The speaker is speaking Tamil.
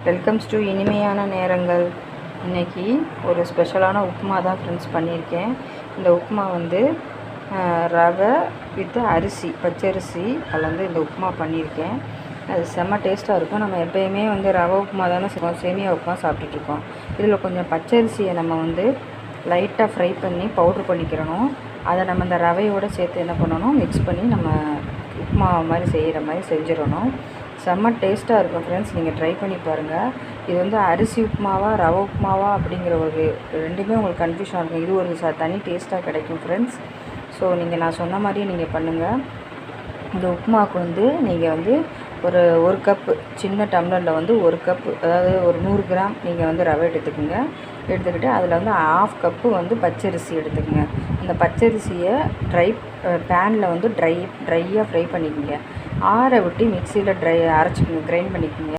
வெல்கம்ஸ் டு இனிமையான நேரங்கள். இன்றைக்கி ஒரு ஸ்பெஷலான உப்புமா தான் ஃப்ரெண்ட்ஸ் பண்ணியிருக்கேன். இந்த உப்புமா வந்து ரவை வித் அரிசி, பச்சரிசி கலந்து இந்த உப்புமா பண்ணியிருக்கேன். அது செம்ம டேஸ்ட்டாக இருக்கும். நம்ம எப்போயுமே வந்து ரவை உப்புமா தானே செய்வோம், சேமியா உப்புமா சாப்பிட்டுட்ருக்கோம். இதில் கொஞ்சம் பச்சரிசியை நம்ம வந்து லைட்டாக ஃப்ரை பண்ணி பவுட்ரு பண்ணிக்கிறணும். அதை நம்ம இந்த ரவையோடு சேர்த்து என்ன பண்ணணும், மிக்ஸ் பண்ணி நம்ம உப்புமா மாதிரி செய்கிற மாதிரி செஞ்சிடணும். செம்ம டேஸ்ட்டாக இருக்கும் ஃப்ரெண்ட்ஸ். நீங்கள் ட்ரை பண்ணி பாருங்கள். இது வந்து அரிசி உப்புமாவா ரவை உப்புமாவா அப்படிங்கிற ஒரு ரெண்டுமே உங்களுக்கு கன்ஃபியூஷனாக இருக்கும். இது ஒரு தனி டேஸ்ட்டாக கிடைக்கும் ஃப்ரெண்ட்ஸ். ஸோ நீங்கள் நான் சொன்ன மாதிரியே நீங்கள் பண்ணுங்கள். இந்த உப்புமாவுக்கு வந்து நீங்கள் வந்து ஒரு கப்பு சின்ன டம்ளரில் வந்து ஒரு கப்பு, அதாவது ஒரு 100 கிராம் நீங்கள் வந்து ரவை எடுத்துக்கோங்க. எடுத்துக்கிட்டு அதில் வந்து 1/2 கப்பு வந்து பச்சரிசி எடுத்துக்கோங்க. அந்த பச்சரிசியை பேனில் வந்து ட்ரையாக ஃப்ரை பண்ணிக்கோங்க. ஆற விட்டு மிக்சியில் அரைச்சிக்கோங்க, கிரைண்ட் பண்ணிக்கோங்க.